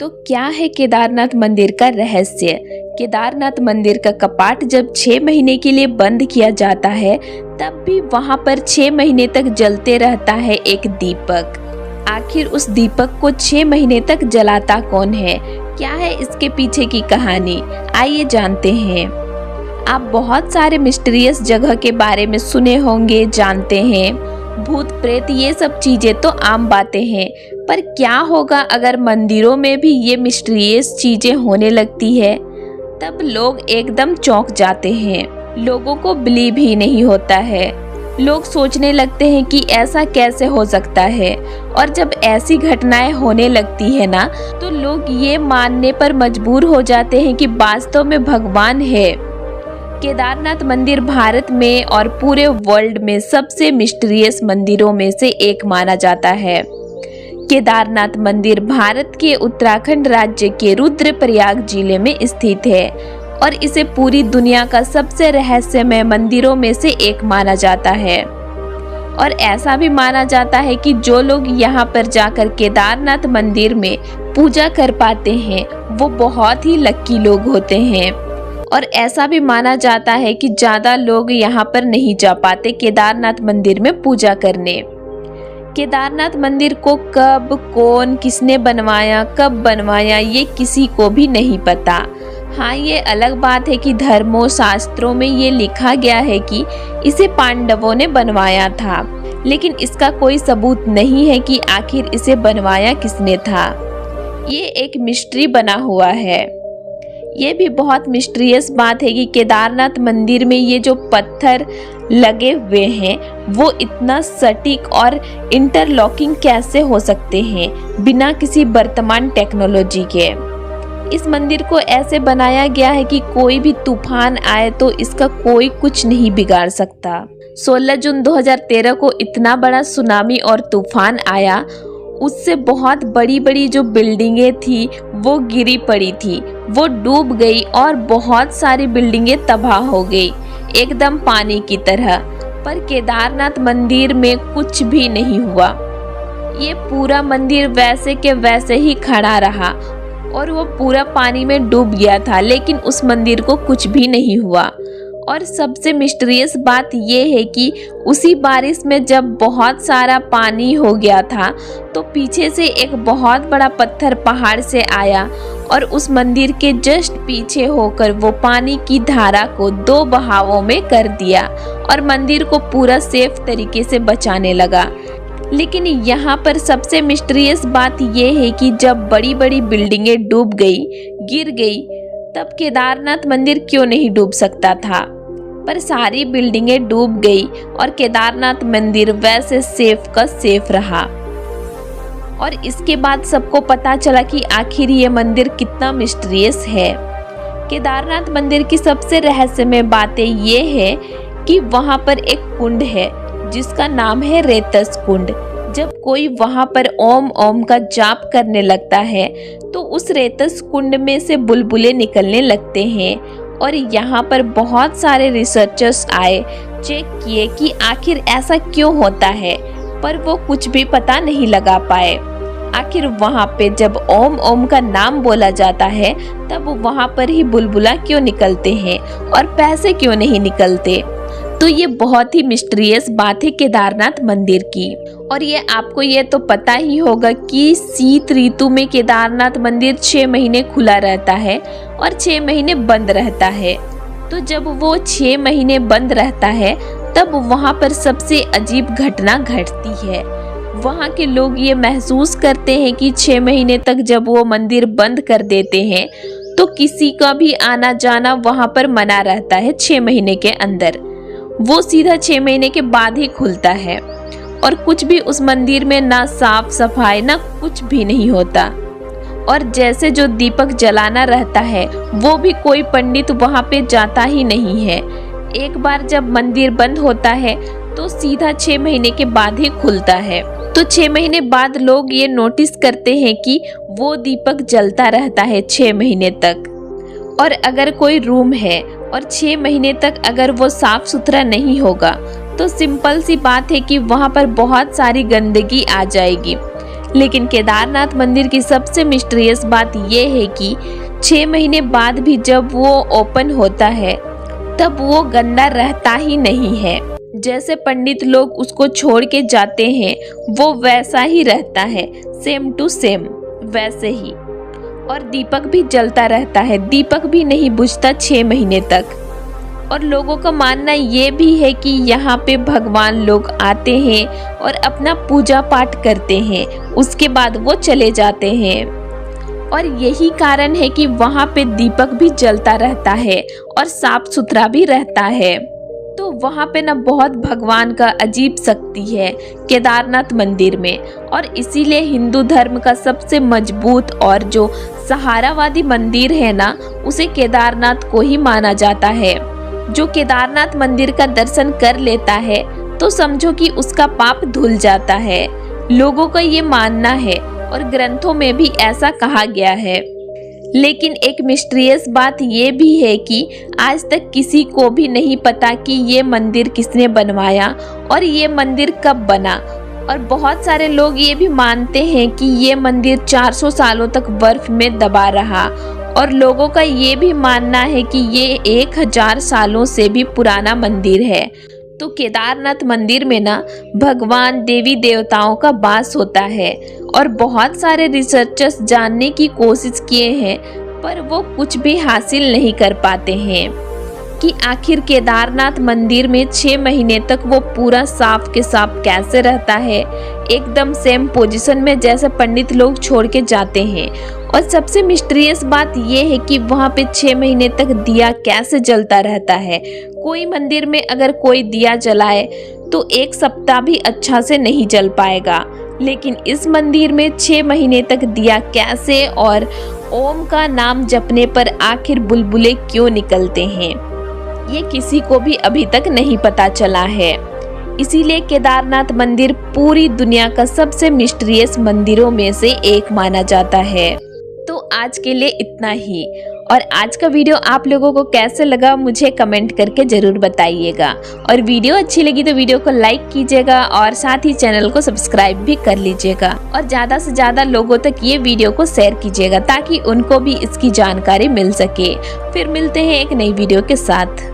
तो क्या है केदारनाथ मंदिर का रहस्य? केदारनाथ मंदिर का कपाट जब 6 महीने के लिए बंद किया जाता है, तब भी वहां पर 6 महीने तक जलते रहता है एक दीपक। आखिर उस दीपक को 6 महीने तक जलाता कौन है? क्या है इसके पीछे की कहानी? आइए जानते हैं। आप बहुत सारे मिस्टीरियस जगह के बारे में सुने होंगे, जानते हैं। भूत प्रेत ये सब चीजें तो आम बातें हैं, पर क्या होगा अगर मंदिरों में भी ये मिस्टीरियस चीजें होने लगती है? तब लोग एकदम चौंक जाते हैं। लोगों को बिलीव ही नहीं होता है। लोग सोचने लगते हैं कि ऐसा कैसे हो सकता है। और जब ऐसी घटनाएं होने लगती है ना, तो लोग ये मानने पर मजबूर हो जाते हैं कि वास्तव में भगवान है। केदारनाथ मंदिर भारत में और पूरे वर्ल्ड में सबसे मिस्टीरियस मंदिरों में से एक माना जाता है। केदारनाथ मंदिर भारत के उत्तराखंड राज्य के रुद्रप्रयाग जिले में स्थित है और इसे पूरी दुनिया का सबसे रहस्यमय मंदिरों में से एक माना जाता है। और ऐसा भी माना जाता है कि जो लोग यहाँ पर जाकर केदारनाथ मंदिर में पूजा कर पाते हैं, वो बहुत ही लक्की लोग होते हैं। और ऐसा भी माना जाता है कि ज़्यादा लोग यहाँ पर नहीं जा पाते केदारनाथ मंदिर में पूजा करने। केदारनाथ मंदिर को कब, कौन, किसने बनवाया, कब बनवाया, ये किसी को भी नहीं पता। हाँ, ये अलग बात है कि धर्मों शास्त्रों में ये लिखा गया है कि इसे पांडवों ने बनवाया था, लेकिन इसका कोई सबूत नहीं है कि आखिर इसे बनवाया किसने था। ये एक मिस्ट्री बना हुआ है। ये भी बहुत मिस्टीरियस बात है कि केदारनाथ मंदिर में ये जो पत्थर लगे हुए हैं, वो इतना सटीक और इंटरलॉकिंग कैसे हो सकते हैं बिना किसी वर्तमान टेक्नोलॉजी के। इस मंदिर को ऐसे बनाया गया है कि कोई भी तूफान आए तो इसका कोई कुछ नहीं बिगाड़ सकता। 16 जून 2013 को इतना बड़ा सुनामी और तूफान आया, उससे बहुत बड़ी बड़ी जो बिल्डिंगें थी वो गिरी पड़ी थी, वो डूब गई और बहुत सारी बिल्डिंगें तबाह हो गई, एकदम पानी की तरह। पर केदारनाथ मंदिर में कुछ भी नहीं हुआ। ये पूरा मंदिर वैसे के वैसे ही खड़ा रहा और वो पूरा पानी में डूब गया था, लेकिन उस मंदिर को कुछ भी नहीं हुआ। और सबसे मिस्टीरियस बात ये है कि उसी बारिश में जब बहुत सारा पानी हो गया था, तो पीछे से एक बहुत बड़ा पत्थर पहाड़ से आया और उस मंदिर के जस्ट पीछे होकर वो पानी की धारा को 2 बहावों में कर दिया और मंदिर को पूरा सेफ तरीके से बचाने लगा। लेकिन यहाँ पर सबसे मिस्टीरियस बात ये है कि जब बड़ी बड़ी बिल्डिंगें डूब गई, गिर गई, तब केदारनाथ मंदिर क्यों नहीं डूब सकता था? पर सारी बिल्डिंगें डूब गई और केदारनाथ मंदिर वैसे सेफ का सेफ रहा। और इसके बाद सबको पता चला कि आखिर ये मंदिर कितना मिस्टीरियस है। केदारनाथ मंदिर की सबसे रहस्यमय बातें ये है कि वहाँ पर एक कुंड है जिसका नाम है रेतस कुंड। जब कोई वहाँ पर ओम ओम का जाप करने लगता है, तो उस रेतस कुंड में से बुलबुले निकलने लगते हैं। और यहाँ पर बहुत सारे रिसर्चर्स आए, चेक किए कि आखिर ऐसा क्यों होता है, पर वो कुछ भी पता नहीं लगा पाए। आखिर वहाँ पे जब ओम ओम का नाम बोला जाता है, तब वहाँ पर ही बुलबुला क्यों निकलते हैं और पैसे क्यों नहीं निकलते? तो ये बहुत ही मिस्टीरियस बात है केदारनाथ मंदिर की। और ये आपको ये तो पता ही होगा कि शीत ऋतु में केदारनाथ मंदिर 6 महीने खुला रहता है और 6 महीने बंद रहता है। तो जब वो 6 महीने बंद रहता है, तब वहाँ पर सबसे अजीब घटना घटती है। वहाँ के लोग ये महसूस करते हैं कि 6 महीने तक जब वो मंदिर बंद कर देते हैं, तो किसी का भी आना जाना वहाँ पर मना रहता है 6 महीने के अंदर। वो सीधा 6 महीने के बाद ही खुलता है और कुछ भी उस मंदिर में ना साफ सफाई ना कुछ भी नहीं होता। और जैसे जो दीपक जलाना रहता है, वो भी कोई पंडित वहाँ पे जाता ही नहीं है। एक बार जब मंदिर बंद होता है, तो सीधा 6 महीने के बाद ही खुलता है। तो 6 महीने बाद लोग ये नोटिस करते हैं कि वो दीपक जलता रहता है 6 महीने तक। और अगर कोई रूम है और 6 महीने तक अगर वो साफ सुथरा नहीं होगा, तो सिंपल सी बात है कि वहाँ पर बहुत सारी गंदगी आ जाएगी। लेकिन केदारनाथ मंदिर की सबसे मिस्टीरियस बात ये है कि 6 महीने बाद भी जब वो ओपन होता है तब वो गंदा रहता ही नहीं है। जैसे पंडित लोग उसको छोड़ के जाते हैं वो वैसा ही रहता है, सेम टू सेम वैसे ही। और दीपक भी जलता रहता है, दीपक भी नहीं बुझता 6 महीने तक। और लोगों का मानना ये भी है कि यहाँ पे भगवान लोग आते हैं और अपना पूजा पाठ करते हैं, उसके बाद वो चले जाते हैं। और यही कारण है कि वहाँ पे दीपक भी जलता रहता है और साफ सुथरा भी रहता है। तो वहाँ पे ना बहुत भगवान का अजीब शक्ति है केदारनाथ मंदिर में, और इसीलिए हिंदू धर्म का सबसे मजबूत और जो सहारावादी मंदिर है ना, उसे केदारनाथ को ही माना जाता है। जो केदारनाथ मंदिर का दर्शन कर लेता है तो समझो कि उसका पाप धुल जाता है। लोगों का ये मानना है और ग्रंथों में भी ऐसा कहा गया है। लेकिन एक मिस्टीरियस बात ये भी है कि आज तक किसी को भी नहीं पता कि ये मंदिर किसने बनवाया और ये मंदिर कब बना। और बहुत सारे लोग ये भी मानते हैं कि ये मंदिर 400 सालों तक बर्फ में दबा रहा, और लोगों का ये भी मानना है कि ये 1000 सालों से भी पुराना मंदिर है। तो केदारनाथ मंदिर में ना भगवान देवी देवताओं का वास होता है, और बहुत सारे रिसर्चर्स जानने की कोशिश किए हैं पर वो कुछ भी हासिल नहीं कर पाते हैं कि आखिर केदारनाथ मंदिर में 6 महीने तक वो पूरा साफ के साफ कैसे रहता है, एकदम सेम पोजीशन में जैसे पंडित लोग छोड़ के जाते हैं। और सबसे मिस्टीरियस बात ये है कि वहाँ पे 6 महीने तक दिया कैसे जलता रहता है। कोई मंदिर में अगर कोई दिया जलाए तो 1 सप्ताह भी अच्छा से नहीं जल पाएगा, लेकिन इस मंदिर में 6 महीने तक दिया कैसे, और ओम का नाम जपने पर आखिर बुलबुले क्यों निकलते हैं, ये किसी को भी अभी तक नहीं पता चला है। इसीलिए केदारनाथ मंदिर पूरी दुनिया का सबसे मिस्टीरियस मंदिरों में से एक माना जाता है। तो आज के लिए इतना ही, और आज का वीडियो आप लोगों को कैसे लगा मुझे कमेंट करके जरूर बताइएगा। और वीडियो अच्छी लगी तो वीडियो को लाइक कीजिएगा और साथ ही चैनल को सब्सक्राइब भी कर लीजिएगा, और ज़्यादा से ज़्यादा लोगों तक ये वीडियो को शेयर कीजिएगा ताकि उनको भी इसकी जानकारी मिल सके। फिर मिलते हैं एक नई वीडियो के साथ।